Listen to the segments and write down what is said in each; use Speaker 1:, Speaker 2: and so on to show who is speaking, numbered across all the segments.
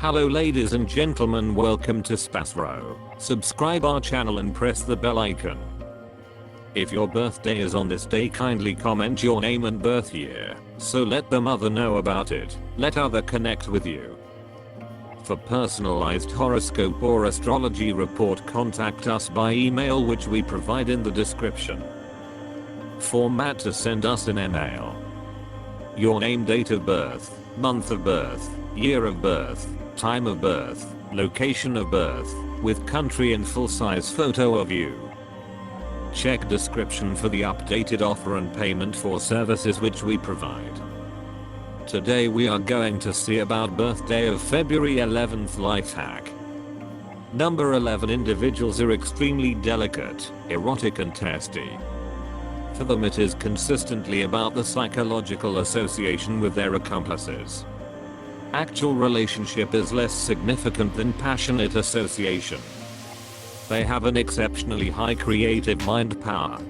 Speaker 1: Hello ladies and gentlemen, welcome to SPASRO. Subscribe our channel and press the bell icon. If your birthday is on this day, kindly comment your name and birth year, so let the mother know about it. Let other connect with you. For personalized horoscope or astrology report, contact us by email, which we provide in the description. Format to send us an email: your name, date of birth, month of birth, year of birth, time of birth, location of birth, with country and full-size photo of you. Check description for the updated offer and payment for services which we provide. Today we are going to see about birthday of February 11th life hack. Number 11 individuals are extremely delicate, erotic and testy. For them it is consistently about the psychological association with their accomplices. Actual relationship is less significant than passionate association. They have an exceptionally high creative mind power.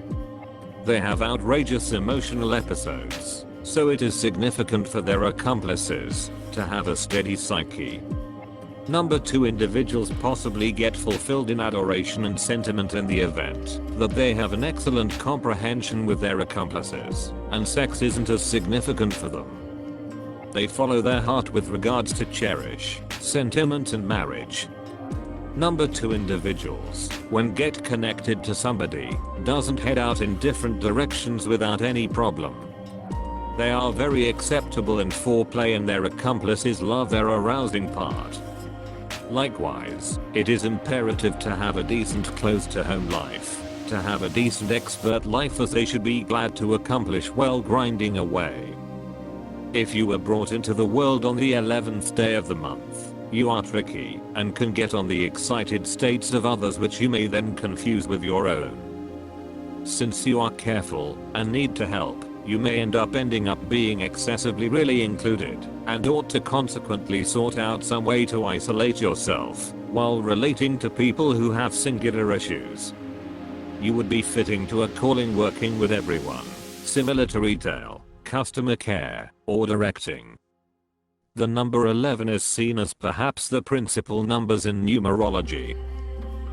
Speaker 1: They have outrageous emotional episodes, so it is significant for their accomplices to have a steady psyche. Number 2 individuals possibly get fulfilled in adoration and sentiment in the event that they have an excellent comprehension with their accomplices, and sex isn't as significant for them. They follow their heart with regards to cherish, sentiment and marriage. Number 2 individuals, when get connected to somebody, doesn't head out in different directions without any problem. They are very acceptable in foreplay and their accomplices love their arousing part. Likewise, it is imperative to have a decent close to home life, to have a decent expert life, as they should be glad to accomplish while grinding away. If you were brought into the world on the 11th day of the month, you are tricky and can get on the excited states of others, which you may then confuse with your own. Since you are careful and need to help, you may end up being excessively really included, and ought to consequently sort out some way to isolate yourself while relating to people who have singular issues. You would be fitting to a calling working with everyone, similar to retail, customer care, or directing. The number 11 is seen as perhaps the principal numbers in numerology.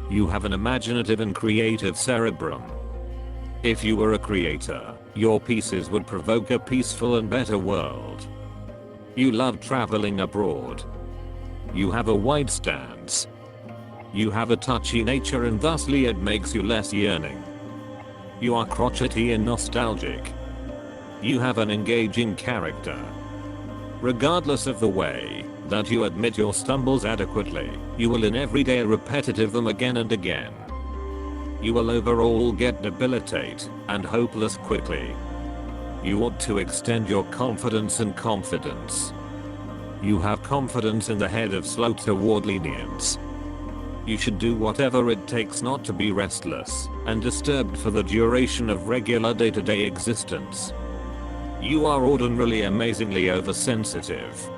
Speaker 1: You have an imaginative and creative cerebrum. If you were a creator, your pieces would provoke a peaceful and better world. You love traveling abroad. You have a wide stance. You have a touchy nature, and thusly it makes you less yearning. You are crotchety and nostalgic. You have an engaging character. Regardless of the way that you admit your stumbles adequately, you will in every day repetitive them again and again. You will overall get debilitate and hopeless quickly. You ought to extend your confidence and confidence. You have confidence in the head of slope toward lenience. You should do whatever it takes not to be restless and disturbed for the duration of regular day-to-day existence. You are ordinarily amazingly oversensitive.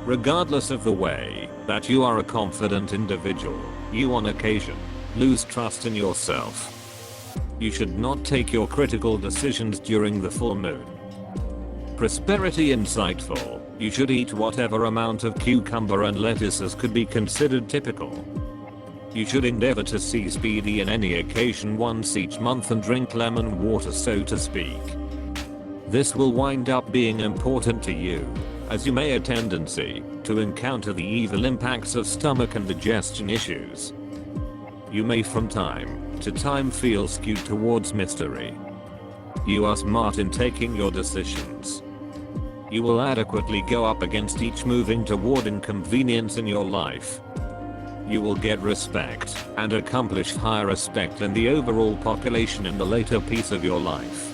Speaker 1: Regardless of the way that you are a confident individual, you on occasion lose trust in yourself. You should not take your critical decisions during the full moon. Prosperity insightful. You should eat whatever amount of cucumber and lettuces could be considered typical. You should endeavor to see speedy in any occasion once each month and drink lemon water, so to speak. This will wind up being important to you, as you may have a tendency to encounter the evil impacts of stomach and digestion issues. You may from time to time feel skewed towards mystery. You are smart in taking your decisions. You will adequately go up against each moving toward inconvenience in your life. You will get respect and accomplish higher respect than the overall population in the later piece of your life.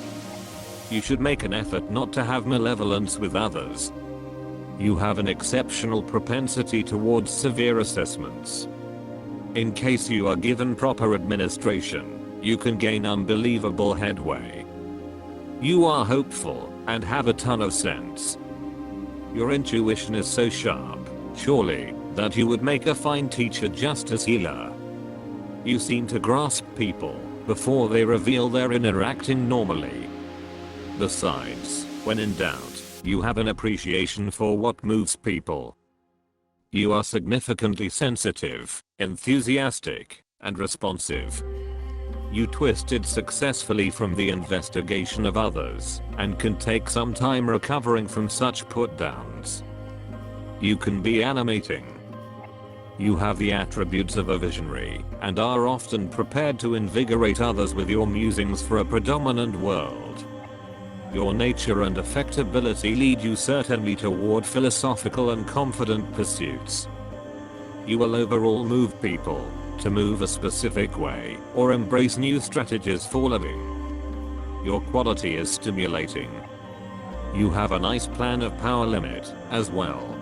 Speaker 1: You should make an effort not to have malevolence with others. You have an exceptional propensity towards severe assessments. In case you are given proper administration, you can gain unbelievable headway. You are hopeful and have a ton of sense. Your intuition is so sharp, surely, that you would make a fine teacher, justice healer. You seem to grasp people before they reveal their inner acting normally. Besides, when in doubt, you have an appreciation for what moves people. You are significantly sensitive, enthusiastic, and responsive. You twisted successfully from the investigation of others, and can take some time recovering from such put-downs. You can be animating. You have the attributes of a visionary, and are often prepared to invigorate others with your musings for a predominant world. Your nature and affectability lead you certainly toward philosophical and confident pursuits. You will overall move people to move a specific way, or embrace new strategies for living. Your quality is stimulating. You have a nice plan of power limit, as well.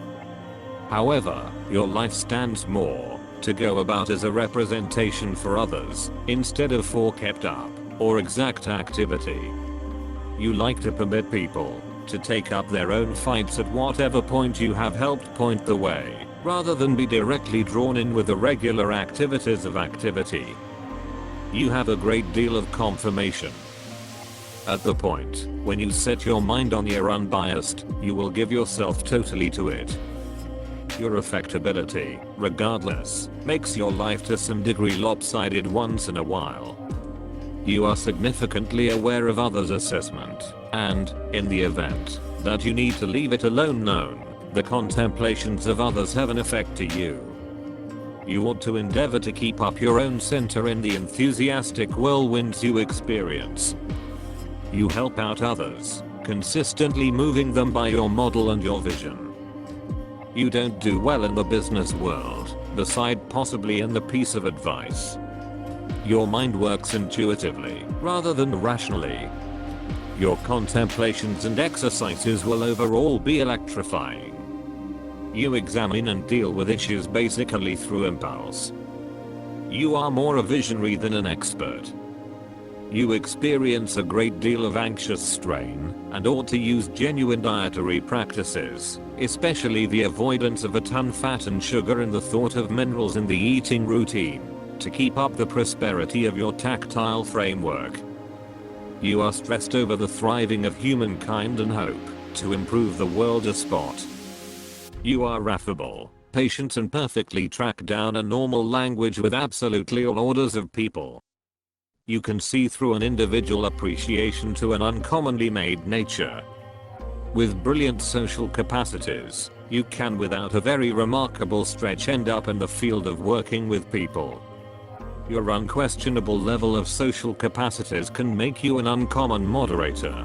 Speaker 1: However, your life stands more to go about as a representation for others, instead of for kept up, or exact activity. You like to permit people to take up their own fights at whatever point you have helped point the way, rather than be directly drawn in with the regular activities of activity. You have a great deal of confirmation. At the point when you set your mind on you're unbiased, you will give yourself totally to it. Your affectability, regardless, makes your life to some degree lopsided once in a while. You are significantly aware of others' assessment, and, in the event that you need to leave it alone known, the contemplations of others have an effect to you. You ought to endeavor to keep up your own center in the enthusiastic whirlwinds you experience. You help out others, consistently moving them by your model and your vision. You don't do well in the business world, beside possibly in the piece of advice. Your mind works intuitively, rather than rationally. Your contemplations and exercises will overall be electrifying. You examine and deal with issues basically through impulse. You are more a visionary than an expert. You experience a great deal of anxious strain, and ought to use genuine dietary practices, especially the avoidance of a ton fat and sugar and the thought of minerals in the eating routine, to keep up the prosperity of your tactile framework. You are stressed over the thriving of humankind and hope to improve the world a spot. You are affable, patient, and perfectly track down a normal language with absolutely all orders of people. You can see through an individual appreciation to an uncommonly made nature. With brilliant social capacities, you can without a very remarkable stretch end up in the field of working with people. Your unquestionable level of social capacities can make you an uncommon moderator.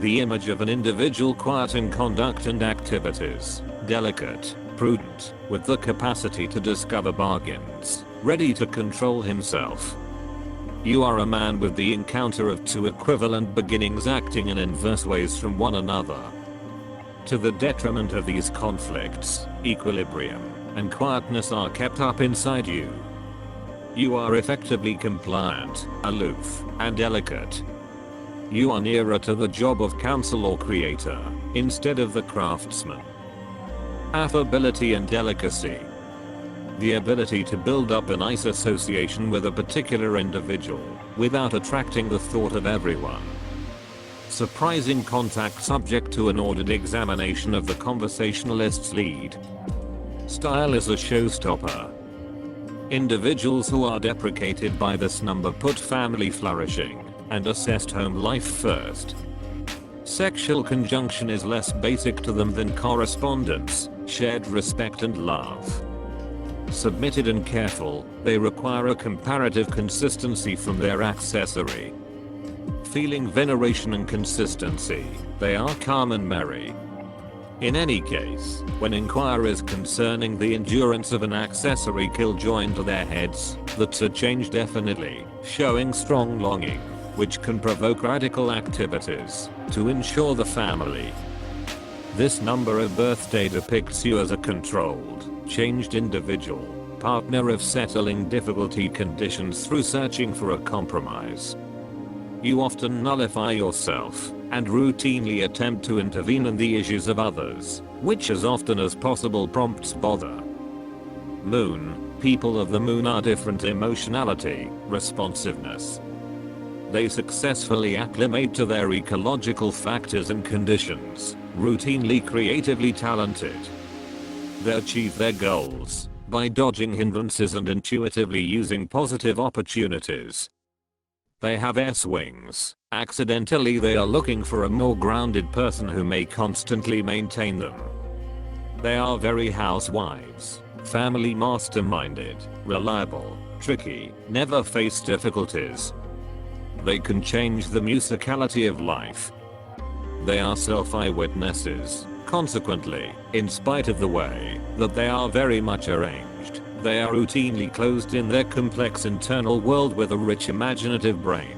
Speaker 1: The image of an individual quiet in conduct and activities, delicate, prudent, with the capacity to discover bargains, ready to control himself. You are a man with the encounter of two equivalent beginnings acting in inverse ways from one another. To the detriment of these conflicts, equilibrium and quietness are kept up inside you. You are effectively compliant, aloof, and delicate. You are nearer to the job of counsel or creator, instead of the craftsman. Affability and delicacy. The ability to build up a nice association with a particular individual, without attracting the thought of everyone. Surprising contact subject to an ordered examination of the conversationalist's lead. Style is a showstopper. Individuals who are deprecated by this number put family flourishing and assessed home life first. Sexual conjunction is less basic to them than correspondence, shared respect and love. Submitted and careful, they require a comparative consistency from their accessory. Feeling veneration and consistency, they are calm and merry. In any case, when inquiries concerning the endurance of an accessory kill join to their heads, that's a change definitely, showing strong longing, which can provoke radical activities to ensure the family. This number of birthday depicts you as a controlled, changed individual, partner of settling difficulty conditions through searching for a compromise. You often nullify yourself and routinely attempt to intervene in the issues of others, which as often as possible prompts bother. Moon, people of the moon are different emotionality, responsiveness. They successfully acclimate to their ecological factors and conditions, routinely creatively talented. They achieve their goals by dodging hindrances and intuitively using positive opportunities. They have S-wings. Accidentally they are looking for a more grounded person who may constantly maintain them. They are very housewives, family masterminded, reliable, tricky, never face difficulties. They can change the musicality of life. They are self-eyewitnesses. Consequently, in spite of the way that they are very much arranged, they are routinely closed in their complex internal world with a rich imaginative brain.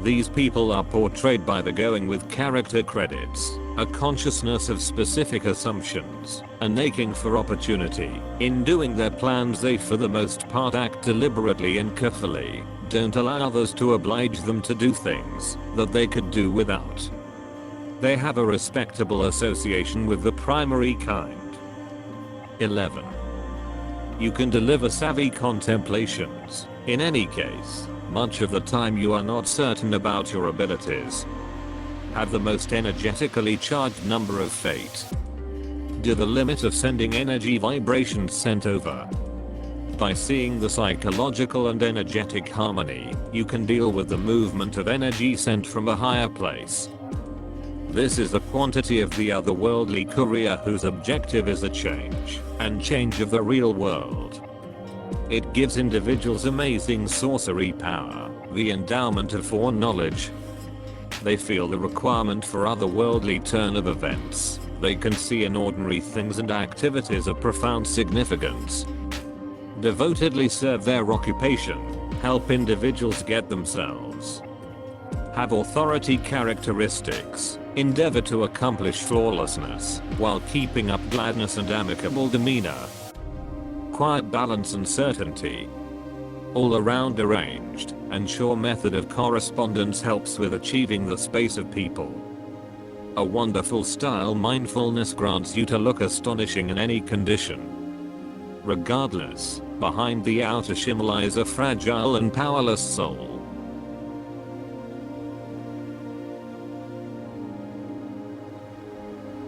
Speaker 1: These people are portrayed by the going with character credits, a consciousness of specific assumptions, an aching for opportunity. In doing their plans they for the most part act deliberately and carefully, don't allow others to oblige them to do things that they could do without. They have a respectable association with the primary kind. 11. You can deliver savvy contemplations. In any case, much of the time you are not certain about your abilities. Have the most energetically charged number of fate. Do the limit of sending energy vibrations sent over. By seeing the psychological and energetic harmony, you can deal with the movement of energy sent from a higher place. This is the quantity of the otherworldly courier whose objective is a change of the real world. It gives individuals amazing sorcery power, the endowment of foreknowledge. They feel the requirement for otherworldly turn of events. They can see in ordinary things and activities of profound significance. Devotedly serve their occupation, help individuals get themselves. Have authority characteristics, endeavor to accomplish flawlessness, while keeping up gladness and amicable demeanor. Quiet balance and certainty. All around arranged and sure method of correspondence helps with achieving the space of people. A wonderful style mindfulness grants you to look astonishing in any condition. Regardless, behind the outer shim lies a fragile and powerless soul.